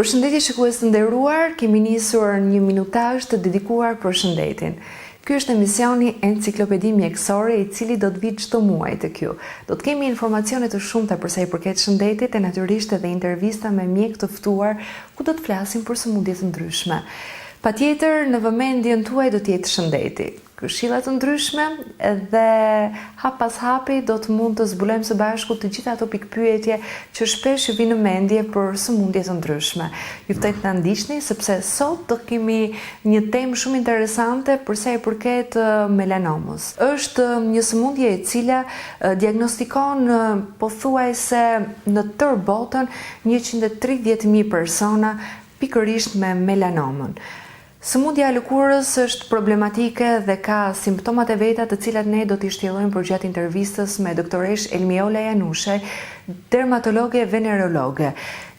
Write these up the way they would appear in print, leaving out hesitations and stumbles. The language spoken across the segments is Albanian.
Përshëndetje shikues të nderuar, kemi nisur një minutazh të dedikuar për shëndetin. Ky është emisioni Enciklopedi Mjekësore, i cili do të vijë çdo muaj tek ju. Do të kemi informacione të shumta për sa i përket shëndetit e natyrisht edhe intervista me mjek të ftuar ku do të flasim për sëmundje të ndryshme. Patjetër në vëmendjen tuaj do të jetë shëndeti. Këshilla të ndryshme dhe hap pas hapi do të mund të zbulojmë së bashku të gjitha ato pikpyetje që shpesh ju vinë në mendje për sëmundje të ndryshme. Ju ftoj të na ndiqni sepse sot do kemi një temë shumë interesante për sa i përket melanomës. Është një sëmundje e cila diagnostikon pothuajse në tërë botën 130.000 persona pikërisht me melanomën. Sëmundja e lëkurës është problematike dhe ka simptomat e veta të cilat ne do t'i shtjellojmë përgjatë intervistës me doktoresh Elmiola Janushaj, dermatologe venerologe.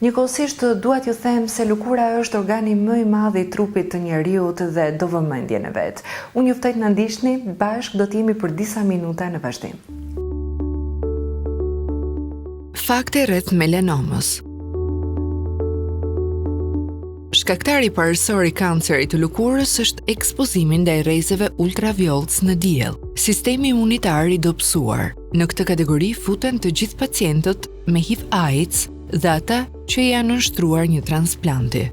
Njëkohësisht dua t'ju them se lëkura është organi më i madh i trupit të njeriut dhe do vëmendjen e vet. Unë ju ftoj të na ndiqni, bashkë do t'jemi për disa minuta në vazhdim. Fakte rreth melanomës. Shkaktari parësor i kancerit të lëkurës është ekspozimi ndaj rrezeve ultravioletës në diell. Sistemi imunitar i dobësuar. Në këtë kategori futen të gjithë pacientët me HIV/AIDS dhe ata që janë nënshtruar një transplanti.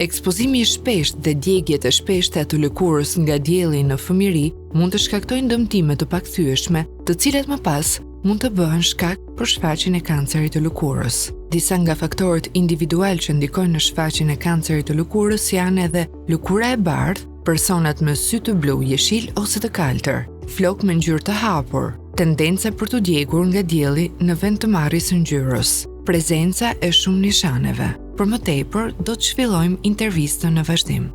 Ekspozimi i shpeshtë dhe djegjet e shpeshta të lëkurës nga dielli në fëmijëri mund të shkaktojnë dëmtime të pakthyeshme, të cilat më pas mund të bëhen shkak për shfaqjen e kancerit të lëkurës. Disa nga faktorët individual që ndikojnë në shfaqjen e kancerit të lëkurës janë edhe lëkura e bardhë, personat me sy të blu, jeshil ose të kaltër, flok me ngjyrë të hapur, tendenca për të djegur nga dielli në vend të marrjes së ngjyrës, prezenca e shumë nishaneve. Për më tepër, do të zhvillojmë intervistën në vazhdim.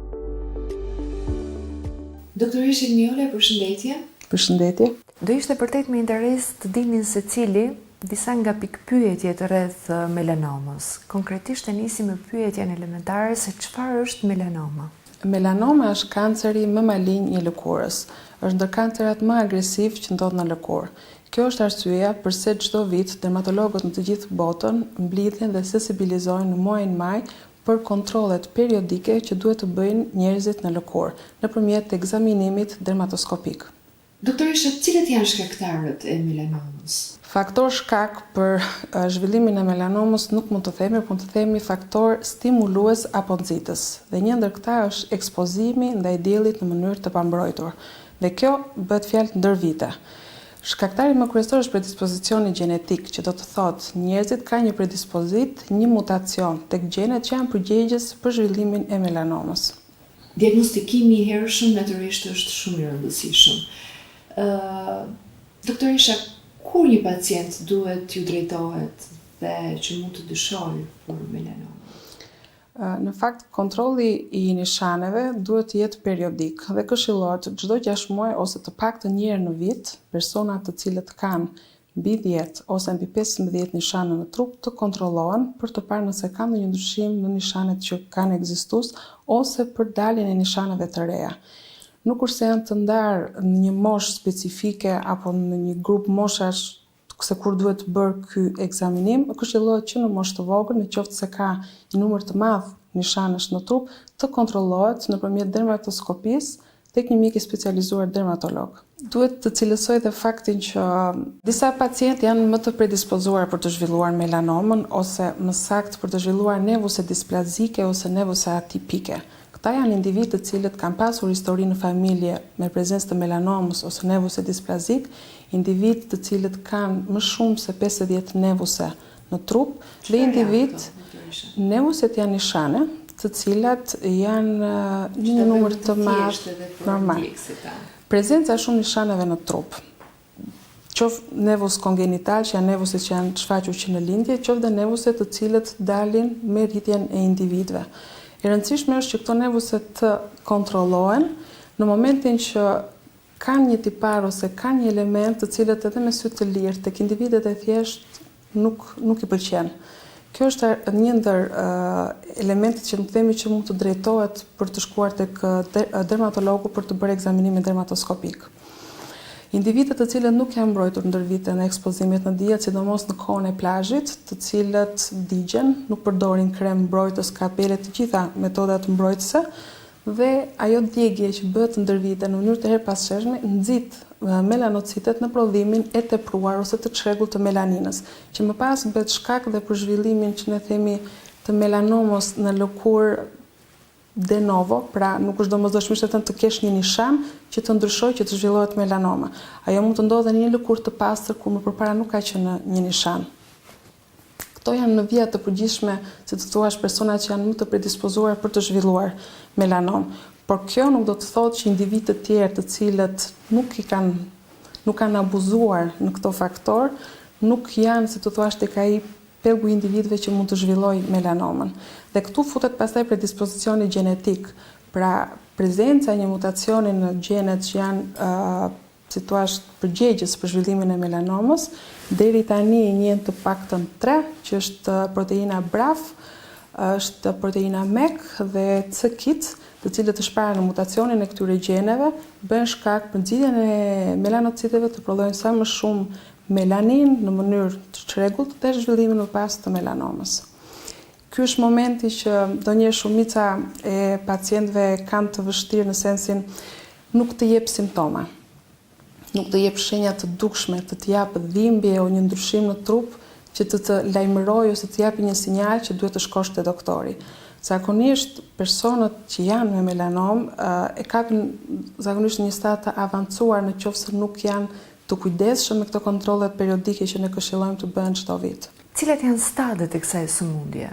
Doktoresh Elmiola, përshëndetje. Përshëndetje. Do ishte vërtet me interes të dinin se cili disa nga pikpyetjet rreth melanomës. Konkretisht e nisim me pyetjen elementare se çfarë është melanoma. Melanoma është kanceri më malign i lëkurës. Është ndër kancerat më agresiv që ndodh në lëkurë. Kjo është arsyeja pse çdo vit dermatologët në të gjithë botën mblidhen dhe sensibilizojnë në muajin maj për kontrollet periodike që duhet të bëjnë njerëzit në lëkurë nëpërmjet ekzaminimit dermatoskopik. Doktoresha, cilët janë shkaktarët e melanomës? Faktor shkak për zhvillimin e melanomës nuk mund të themi, por të themi faktor stimulues apo nxitës. Dhe një ndër këta është ekspozimi ndaj diellit në mënyrë të pambrojtur. Dhe kjo bëhet fjalë ndër vite. Shkaktari më kryesor është predispozicioni gjenetik, që do të thotë njerëzit kanë një predispozit, një mutacion tek gjenet që janë përgjegjës për zhvillimin e melanomës. Diagnostikimi i hershëm natyrisht është shumë i rëndësishëm. Doktoresha, kur një pacient duhet ju drejtohet dhe që mund të dyshojë për melanomën? Në fakt, kontrolli i nishaneve duhet të jetë periodik dhe këshillohet çdo 6 muaj ose të paktën një herë në vit, persona të cilët kanë mbi 10 ose mbi 15 nishane në trup të kontrollohen për të parë nëse ka ndonjë ndryshim në nishanet që kanë ekzistuar ose për daljen e nishaneve të reja. Nuk kurse janë të ndarë në një moshë specifike apo në një grup moshash se kur duhet bërë ky ekzaminim, këshillohet që në moshë të vogël, në qoftë se ka një numër të madh nishanesh në trup, të kontrollohet nëpërmjet dermatoskopisë tek një mjek i specializuar dermatolog. Duhet të cilësoj dhe faktin që disa pacientë janë më të predispozuar për të zhvilluar melanomën ose më saktë për të zhvilluar nevuse displazike ose nevuse atipike. Këta janë individ të cilët kanë pasur histori në familje me prezencë të melanomës ose nevuse displazik, individ të cilët kanë më shumë se 50 nevuse në trup dhe individ nevuset janë nishane, të cilat janë një numër të madh normal. Prezenca e shumë nishaneve në trup. Qoftë nevus kongenital, që janë nevuset që janë shfaqur që në lindje, qoftë dhe nevuset të cilët dalin me rritjen e individëve. E rëndësishme është që këto nevuse të kontrollohen në momentin që kanë një tipar ose kanë një element të cilët edhe me sy të lirë tek individet e thjesht nuk i pëlqen. Kjo është një ndër elementet që më themi që mund të drejtohet për të shkuar tek dermatologu për të bërë ekzaminimin dermatoskopik. Individët të cilët nuk janë mbrojtur ndër vite në ekspozimit në diell, sidomos në kohën e plazhit, të cilët digjen, nuk përdorin krem mbrojtës, kapele, të gjitha metodat mbrojtëse, dhe ajo djegje që bëhet ndër vite në mënyrë të herpashershme nxit melanocitet në prodhimin e tepruar ose të çrregullt të melaninës, që më pas bëhet shkak dhe për zhvillimin që ne themi të melanomos në lëkurë de novo, pra nuk është domosdoshmërisht të kesh një nishan që të ndryshojë që të zhvillohet melanoma. Ajo mund të ndodhe në një lëkurë të pastër ku më përpara nuk ka qenë një nishan. Këto janë në vija të përgjithshme, si të thuash, persona që janë më të predispozuar për të zhvilluar melanom. Por kjo nuk do të thotë që individë të tjerë të cilët nuk kanë abuzuar në këto faktor, nuk janë, si të thuash, tek ai pelgu individëve që mund të zhvillojë melanomën. Dhe këtu futet pastaj predispozicioni gjenetik, pra prezenca e një mutacioni në gjenet që janë si thua përgjegjës për zhvillimin e melanomës, deri tani njehen të paktën 3, që është proteina BRAF, është proteina MEK dhe C-KIT, të cilët të shpara në mutacionin e këtyre gjeneve, bën shkak për nxitjen e melanociteve të prodhojnë sa më shumë melanin në mënyrë të çrregullt dhe zhvillimin më pas të melanomës. Ky është momenti që ndonjëherë shumica e pacientëve kanë të vështirë në sensin nuk të jep simptoma, nuk të jep shenja të dukshme, të jap dhimbje o një ndryshim në trup që të lajmërojë ose të japi një sinjal që duhet të shkosh te doktori. Zakonisht personat që janë me melanom e kapin zakonisht një stad të avancuar nëse nuk janë të kujdesshëm me këto kontrollet periodike që ne këshillojmë të bëhen çdo vit. Cilat janë stadet e kësaj sëmundje?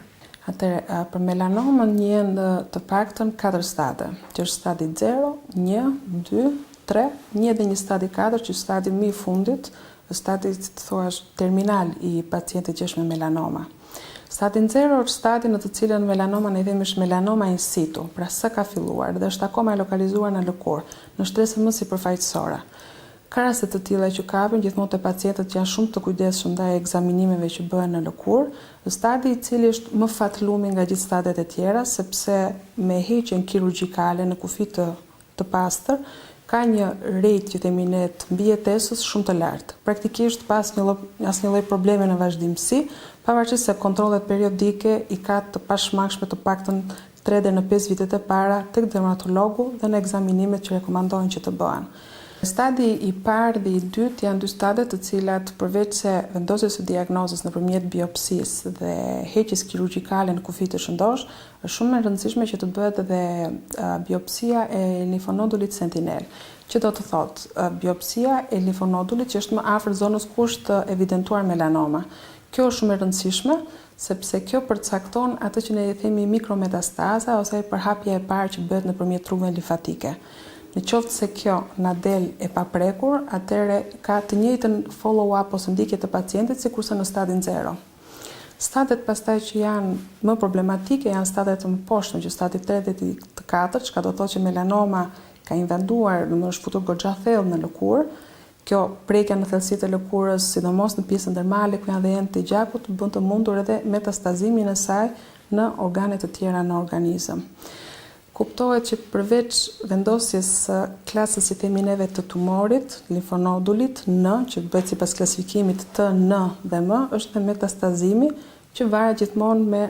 Atëherë, për melanomën njehen të paktën 4 stade, që është stadi 0, 1, 2, 3, një dhe një stadi 4, që është stadi më i fundit, stadi të thuash terminal i pacientit që është me melanoma. Stadi 0 është stadi në të cilën melanoma ne themi është melanoma in situ, pra sa ka filluar dhe është akoma e lokalizuar në lëkurë, në shtresën më sipërfaqësore. Ka raste të tilla që kapin gjithmonë te pacientët që janë shumë të kujdesshëm ndaj ekzaminimeve që bëhen në lëkurë, stadi i cili është më fatlumi nga gjithë stadet e tjera, sepse me heqjen kirurgjikale në kufi të pastër ka një rate që themi ne të mbijetesës shumë të lartë. Praktikisht pas asnjë lloj probleme në vazhdimsi, pavarësisht se kontrollet periodike i ka të pashmangshme të paktën 3 deri në 5 vitet e para tek dermatologu dhe në ekzaminimet që rekomandohen që të bëhen. Stadi i parë dhe i dytë janë dy stade të cilat përveç se vendosjes së diagnozës nëpërmjet biopsisë dhe heqjes kirurgjikale në kufi të shëndosh, është shumë e rëndësishme që të bëhet edhe biopsia e limfonodulit sentinel. Që do të thotë biopsia e limfonodulit që është më afër zonës ku është evidentuar melanoma. Kjo është shumë e rëndësishme sepse kjo përcakton atë që ne themi mikrometastaza ose përhapja e parë që bëhet nëpërmjet rrugëve limfatike. Në qoftë se kjo na del e paprekur, atëherë ka të njëjtën follow-up ose ndikje të pacientit sikurse në stadin 0. Stadet pastaj që janë më problematike janë stadet të mëposhtëm, që stadi 3 dhe të 4, që ka do të thotë që melanoma ka invaduar, do të thotë shfutur goxha thellë në lëkurë. Kjo prekja në thellësitë e lëkurës, sidomos në pjesën dermale ku janë dhe enë të gjakut, bën të mundur edhe metastazimin e saj në organe të tjera në organizëm. Kuptohet që përveç vendosjes së klasës si themi neve të tumorit, limfonodulit N, që bëhet sipas klasifikimit T, N dhe M, është dhe metastazimi që varet gjithmonë me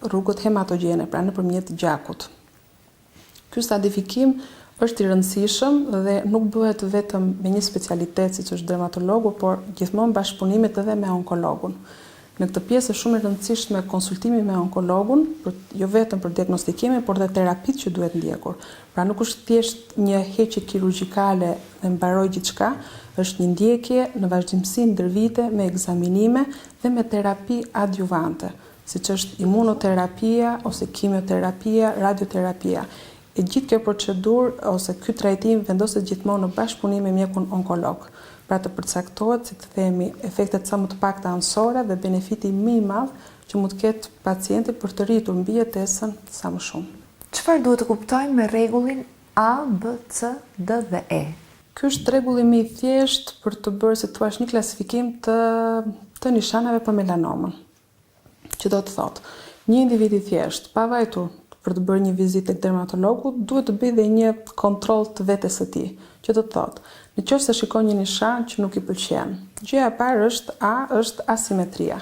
rrugët hematogjene, pra nëpërmjet gjakut. Ky stadifikim është i rëndësishëm dhe nuk bëhet vetëm me një specialitet siç është dermatologu, por gjithmonë bashkëpunimit edhe me onkologun. Në këtë pjesë është shumë e rëndësishme konsultimi me onkologun, jo vetëm për diagnostikimin, por dhe terapitë që duhet ndjekur. Pra nuk është thjesht një heqje kirurgjikale dhe mbaroi gjithçka, është një ndjekje në vazhdimsi ndër vite me ekzaminime dhe me terapi adjuvante, siç është imunoterapia ose kimioterapia, radioterapia. E gjithë kjo procedurë ose ky trajtim vendoset gjithmonë në bashkëpunim me mjekun onkolog. Pra të përcaktohet, si të themi, efektet sa më të pakta anësore dhe benefiti më i madh që mund të ketë pacienti për të rritur mbijetesën sa më shumë. Çfarë duhet të kuptojmë me rregullin A, B, C, D dhe E? Ky është rregulli më i thjeshtë për të bërë si thua një klasifikim të nishanave për melanomën. Që do të thotë, një individ i thjeshtë, pa vajtur për të bërë një vizitë tek dermatologu, duhet të bëjë dhe një kontroll të vetes së tij. Që do të thotë, Në qoftë se shikon një nishan që nuk i pëlqen, gjëja e parë është asimetria.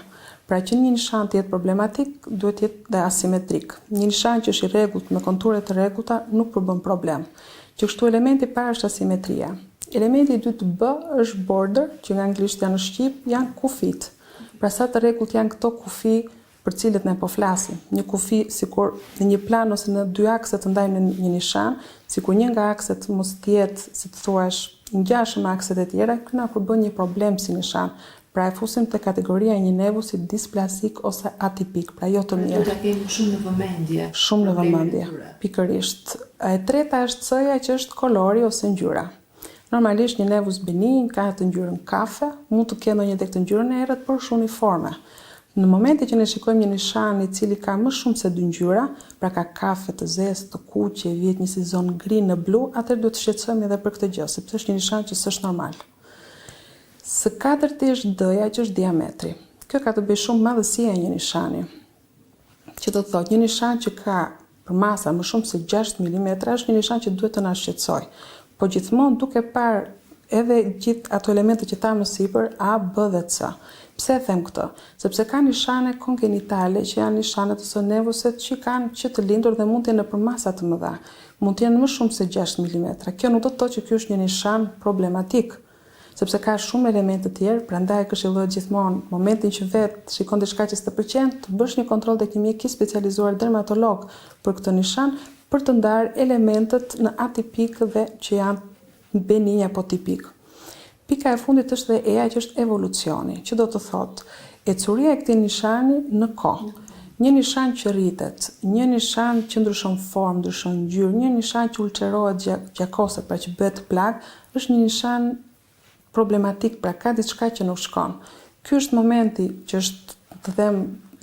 Pra që një nishan të jetë problematik, duhet të jetë dhe asimetrik. Një nishan që është i rregullt me konture të rregullta nuk përbën problem. Që kështu elementi i parë është asimetria. Elementi i dytë B është border, që nga anglisht janë në shqip, janë kufit. Pra sa të rregullt janë këto kufi për cilët ne po flasim. Një kufi sikur në një plan ose në dy akse të ndajnë në një nishan, sikur një nga akset mos të jetë, si të thuash, ngjashëm me akset e tjera, kjo na përbën një problem si nishan. Pra e fusim te kategoria e një nevusi displasik ose atipik, pra jo të mirë. Do ta kemi shumë në vëmendje. Shumë në vëmendje, pikërisht. E treta është C-ja që është kolori ose ngjyra. Normalisht një nevus benin ka të ngjyrën kafe, mund të ketë ndonjë tek të ngjyrën e errët, por është uniforme. Në momentin që ne shikojmë një nishan i cili ka më shumë se 2 ngjyra, pra ka kafe të zezë, të kuqe, vjet një sezon gri në blu, atëherë duhet të shqetësohemi edhe për këtë gjë, sepse është një nishan që s'është normal. Së katërti është D-ja që është diametri. Kjo ka të bëjë shumë madhësia e një nishani. Që do të thotë, një nishan që ka për masa më shumë se 6 mm është një nishan që duhet të na shqetësoj. Po gjithmonë duke parë edhe gjithë ato elemente që thamë më sipër, A, B dhe C. Pse e them këtë? Sepse ka nishane kongenitale që janë nishanet ose nevuset që kanë që të lindur dhe mund të jenë në përmasa të mëdha. Mund të jenë më shumë se 6 mm. Kjo nuk do të thotë që ky është një nishan problematik, sepse ka shumë elemente të tjerë, prandaj këshillohet gjithmonë momentin që vetë shikon diçka që s'të pëlqen, të bësh një kontroll tek një mjek i specializuar dermatolog për këtë nishan, për të ndarë elementet në atipik dhe që janë benign apo tipik. Pika e fundit është dhe E-ja që është evolucioni, që do të thotë ecuria e këtij nishani në kohë. Një nishan që rritet, një nishan që ndryshon formë, ndryshon ngjyrë, një nishan që ulçerohet gjakose, pra që bëhet plag, është një nishan problematik, pra ka diçka që nuk shkon. Ky është momenti që është, të them,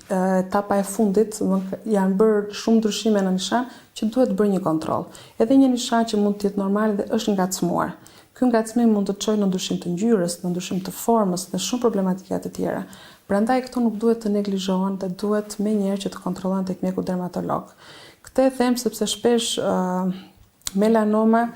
etapa e fundit, janë bërë shumë ndryshime në nishan që duhet bërë një kontroll. Edhe një nishan që mund të jetë normal dhe është ngacmuar. Ky ngacmim mund të çojë në ndryshim të ngjyrës, në ndryshim të formës, në shumë problematika të tjera. Prandaj këto nuk duhet të neglizhohen dhe duhet menjëherë që të kontrollohen tek mjeku dermatolog. Këtë e them sepse shpesh melanoma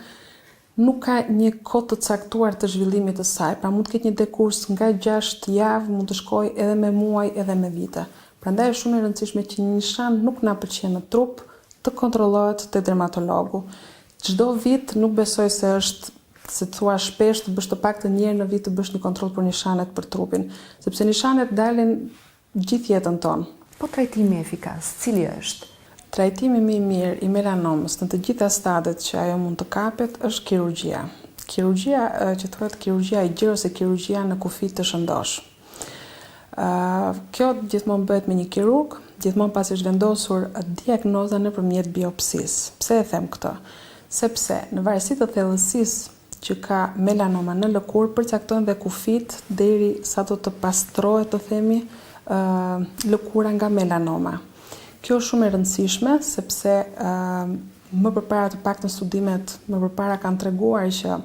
nuk ka një kohë të caktuar të zhvillimit të saj, pra mund të ketë një dekurs nga 6 javë, mund të shkojë edhe me muaj, edhe me vite. Prandaj është shumë e rëndësishme që një nishan nuk na pëlqen në trup të kontrollohet te dermatologu. Çdo vit nuk besoj se është, se thua shpesh, të bësh të paktën një herë në vit të bësh një kontroll për nishanet për trupin, sepse nishanet dalin gjithë jetën tonë. Po trajtimi efikas, cili është? Trajtimi më i mirë i melanomës në të gjitha stadiet që ajo mund të kapet është kirurgjia. Kirurgjia që thuhet kirurgjia e gjerë ose kirurgjia në kufi të shëndosh. Kjo gjithmonë bëhet me një kirurg, gjithmonë pasi është vendosur diagnoza nëpërmjet biopsisë. Pse e them këtë? Sepse në varësi të thellësisë që ka melanoma në lëkurë, përcaktojnë dhe kufit deri sa do të pastrohet, të themi, lëkura nga melanoma. Kjo është shumë e rëndësishme sepse më përpara të paktën studimet më përpara kanë treguar që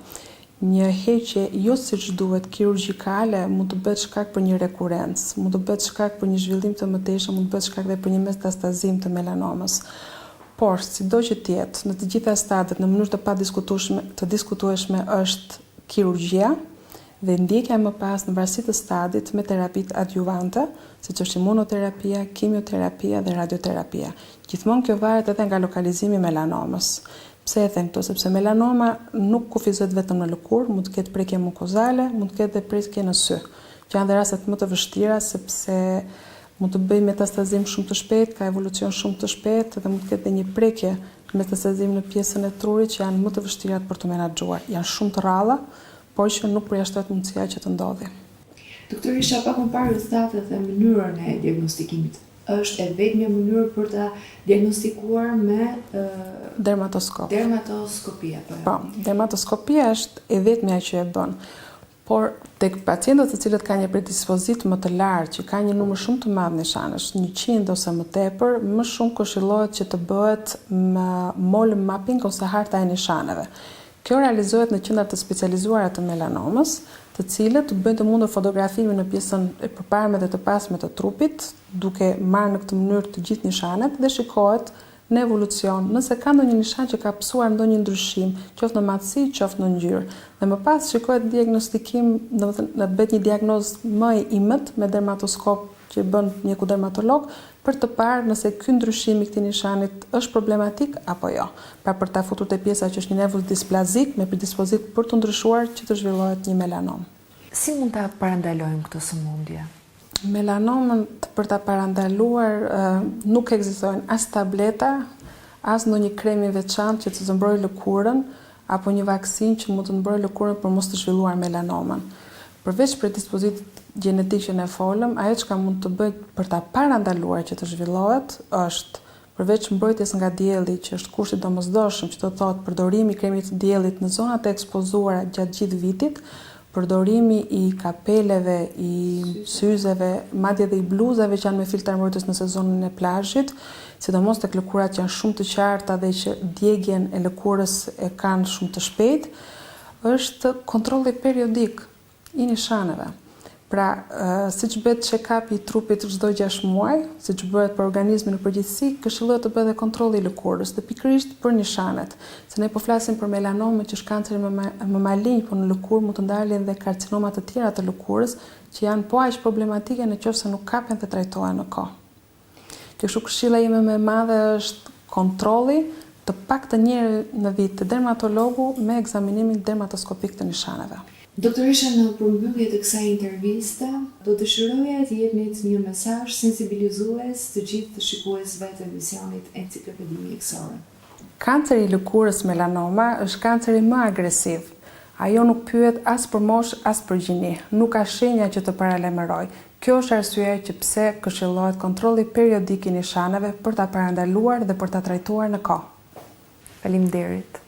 një heqje jo siç duhet kirurgjikale mund të bëhet shkak për një rekurencë, mund të bëhet shkak për një zhvillim të mëtejshëm, mund të bëhet shkak dhe për një metastazim të melanomës. Por sido që të jetë, në të gjitha stadiet në mënyrë të diskutueshme është kirurgjia dhe ndjekja më pas në varësi të stadit me terapitë adjuvante, siç është imunoterapia, kimioterapia dhe radioterapia. Gjithmonë kjo varet edhe nga lokalizimi i melanomës. Pse e them këto? Sepse melanoma nuk kufizohet vetëm në lëkurë, mund të ketë prekje mukozale, mund të ketë edhe prekje në sy, që janë dhe rastet më të vështira sepse mund të bëjë metastazim shumë të shpejt, ka evolucion shumë të shpejt dhe mund të ketë një prekje metastazim në pjesën e trurit që janë më të vështira për të menaxhuar. Janë shumë të rralla, por që nuk përjashtohet mundësia që të ndodhi. Doktor isha pak më parë rezultatet dhe mënyrën e diagnostikimit. Është e vetmja mënyrë për ta diagnostikuar me dermatoskop. Dermatoskopia, po, dermatoskopia është e vetmja që e bën. Por tek pacientët të cilët kanë një predispozit më të lartë, që kanë një numër shumë të madh nishanesh, 100 ose më tepër, më shumë këshillohet që të bëhet mole mapping ose harta e nishaneve. Kjo realizohet në qendra të specializuara të melanomës, të cilët bëjnë të mundur fotografimin në pjesën e përparme dhe të pasme të trupit, duke marrë në këtë mënyrë të gjithë nishanet dhe shikohet në evolucion, nëse ka ndonjë nishan që ka pësuar ndonjë ndryshim, qoftë në matësi, qoftë në ngjyrë. Dhe më pas shikohet diagnostikim, domethënë bëhet një diagnozë më e imët me dermatoskop që bën mjeku dermatolog për të parë nëse ky ndryshim i këtij nishanit është problematik apo jo. Pra për ta futur te pjesa që është një nevus displazik me predispozit për të ndryshuar që të zhvillohet një melanom. Si mund ta parandalojmë këtë sëmundje? Melanomën për ta parandaluar nuk ekzistojnë as tableta, as ndonjë krem i veçantë që të zëmbrojë lëkurën apo një vaksinë që mund të mbrojë lëkurën për mos të zhvilluar melanomën. Përveç predispozitit gjenetik që ne folëm, ajo që mund të bëjë për ta parandaluar që të zhvillohet është përveç mbrojtjes nga dielli, që është kushti domosdoshëm, që do të thotë përdorimi i kremit të diellit në zonat e ekspozuara gjatë gjithë vitit, përdorimi i kapeleve, i syzeve, madje edhe i bluzave që janë me filtr mbrojtës në sezonin e plazhit, sidomos tek lëkurat që janë shumë të qarta dhe që djegjen e lëkurës e kanë shumë të shpejtë, është kontrolli periodik i nishaneve. Pra, siç bëhet check-upi i trupit çdo 6 muaj, siç bëhet për organizmin në përgjithësi, këshillohet të bëhet kontrolli i lëkurës, dhe pikërisht për nishanet. Se ne po flasim për melanomë që është kanceri më malign, por në lëkurë mund të ndalen dhe karcinoma të tjera të lëkurës, që janë po aq problematike nëse nuk kapen dhe trajtohen në kohë. Kështu këshilla ime më e madhe është kontrolli të paktën një herë në vit të dermatologu me ekzaminimin dermatoskopik të nishaneve. Doktoresha, në përmbyllje të kësaj interviste, do dëshiroja të jepnit një mesazh sensibilizues të gjithë të shikuesve të emisionit Enciklopedi Mjekësore. Kanceri i lëkurës melanoma është kanceri më agresiv. Ajo nuk pyet as për moshë, as për gjini, nuk ka shenja që të paralajmëroj. Kjo është arsyeja që pse këshillohet kontrolli periodik i nishaneve për ta parandaluar dhe për ta trajtuar në kohë. Faleminderit.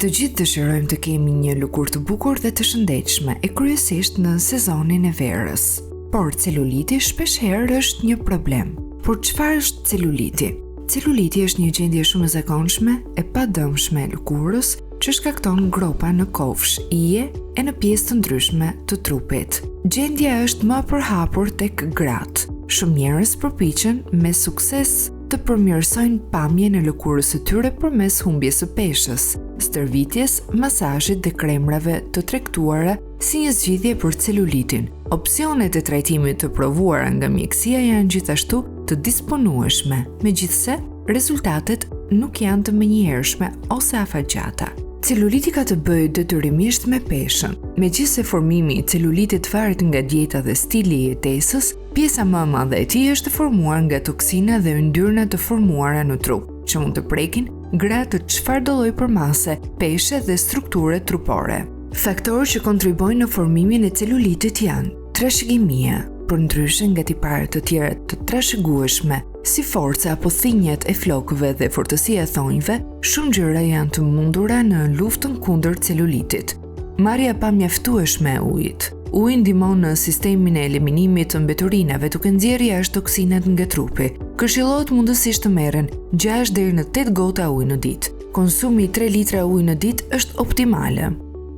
Të gjithë dëshirojmë të kemi një lëkurë të bukur dhe të shëndetshme, e kryesisht në sezonin e verës. Por celuliti shpeshherë është një problem. Por çfarë është celuliti? Celuliti është një gjendje shumë e zakonshme e padëmshme e lëkurës që shkakton gropa në kofsh, ije e në pjesë të ndryshme të trupit. Gjendja është më përhapur tek gratë. Shumë njerëz përpiqen me sukses të përmirësojnë pamjen e lëkurës së tyre përmes humbjes së peshës, stërvitjes, masazhit dhe kremrave të tregtuara si një zgjidhje për celulitin. Opsionet e trajtimit të provuara nga mjekësia janë gjithashtu të disponueshme, megjithse rezultatet nuk janë të menjëhershme ose afatgjata. Celuliti ka të bëjë detyrimisht me peshën. Megjithse formimi i celulitit varet nga dieta dhe stili i jetesës, pjesa më e madhe e tij është formuar nga toksina dhe yndyrna të formuara në trup, që mund të prekin gratë të çfarëdo lloji përmase, peshe dhe strukture trupore. Faktorë që kontribojnë në formimin e celulitit janë trashëgimia, përndryshe nga tiparet të tjera të trashëgueshme, si forca apo thinjet e flokëve dhe fortësia e thonjve, shumë gjëra janë të mundura në luftën kundër celulitit. Marrja pa mjaftueshme e ujit. Uji ndihmon në sistemin e eliminimit të mbeturinave duke nxjerrë jashtë toksinat nga trupi. Këshillohet mundësisht të merren 6 deri në 8 gota ujë në ditë. Konsumi 3 litra ujë në ditë është optimale.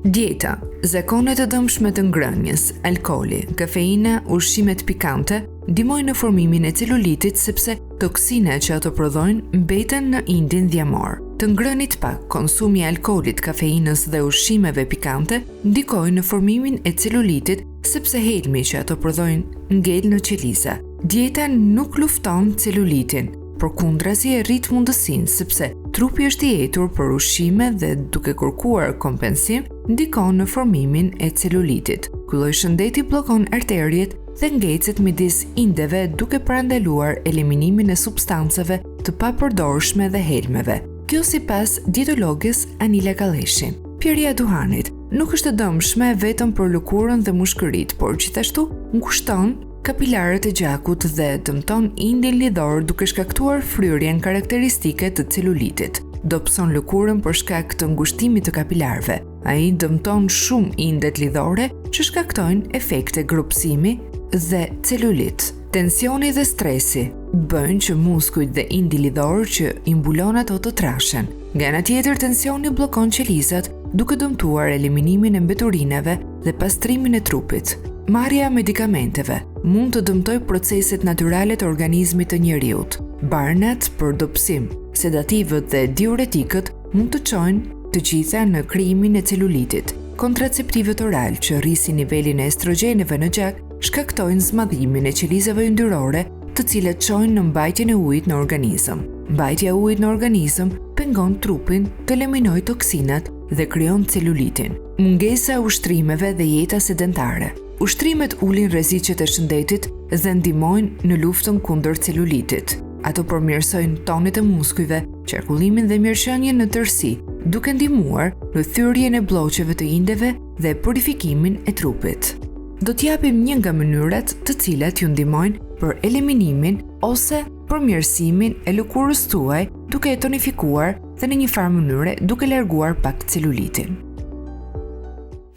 Dieta, zakonet e dëmshme të ngrënies, alkooli, kafeina, ushqimet pikante ndihmojnë në formimin e celulitit sepse toksinat që ato prodhojnë mbeten në indin dhjamor. Të ngrënit pak, konsumi i alkoolit, kafeinës dhe ushqimeve pikante ndikojnë në formimin e celulitit sepse helmi që ato prodhojnë ngel në qeliza. Dieta nuk lufton celulitin, përkundrazi e rrit mundësinë sepse trupi është i etur për ushqime dhe duke kërkuar kompensim ndikon në formimin e celulitit. Ky lloj shëndeti bllokon arteriet dhe ngecet midis indeve duke parandaluar eliminimin e substancave të papërdorshme dhe helmeve. Kjo sipas dietologes Anila Kalleshi. Pirja e duhanit nuk është e dëmshme vetëm për lëkurën dhe mushkëritë, por gjithashtu ngushton kapilarët e gjakut dhe dëmton indin lidhor duke shkaktuar fryrjen karakteristike të celulitit. Dobëson lëkurën për shkak të ngushtimit të kapilarëve. Ai dëmton shumë indet lidhore që shkaktojnë efekte grupsimi dhe celulit. Tensioni dhe stresi bëjnë që muskujt dhe indi lidhor që i mbulon ato të trashen. Nga ana tjetër, tensioni bllokon qelizat duke dëmtuar eliminimin e mbeturinave dhe pastrimin e trupit. Marrja e medikamenteve mund të dëmtojë proceset natyrale të organizmit të njeriut. Barnat për dobësim, sedativët dhe diuretikët mund të çojnë të gjitha në krijimin e celulitit. Kontraceptivët oral që rrisin nivelin e estrogjeneve në gjak shkaktojnë zmadhimin e qelizave yndyrore, të cilat çojnë në mbajtjen e ujit në organizëm. Mbajtja e ujit në organizëm pengon trupin të eliminojë toksinat dhe krijon celulitin. Mungesa e ushtrimeve dhe jeta sedentare. Ushtrimet ulin rreziqet e shëndetit dhe ndihmojnë në luftën kundër celulitit. Ato përmirësojnë tonit e muskujve, qarkullimin dhe mirëqenien në tërësi, duke ndihmuar në thyrjen e blloqeve të indeve dhe purifikimin e trupit. Do t'japim një nga mënyrat të cilat ju ndihmojnë për eliminimin ose përmirësimin e lëkurës tuaj, duke e tonifikuar dhe në një farë mënyre duke larguar pak celulitin.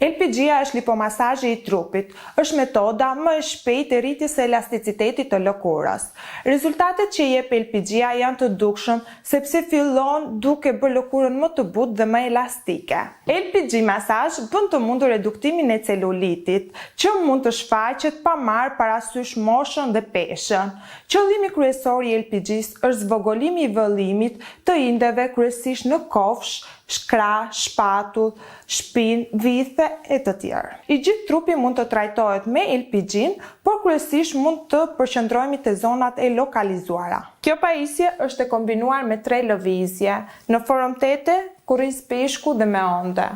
LPG-a është lipomasazhi i trupit, është metoda më e shpejtë e rritjes së elasticitetit të lëkurës. Rezultatet që jep LPG-a janë të dukshëm sepse fillon duke bërë lëkurën më të butë dhe më elastike. LPG masazh bën të mundur reduktimin e celulitit, që mund të shfaqet pa marrë parasysh moshën dhe peshën. Qëllimi kryesor i LPG-s është zvogolimi i vëllimit të indeve kryesisht në kofsh, shkra, shpatull, shpinë, vithe e të tjerë. I gjithë trupi mund të trajtohet me LPG-n, por kryesisht mund të përqendrohemi te zonat e lokalizuara. Kjo pajisje është e kombinuar me 3 lëvizje, në formë tete, kurriz peshku dhe me onde.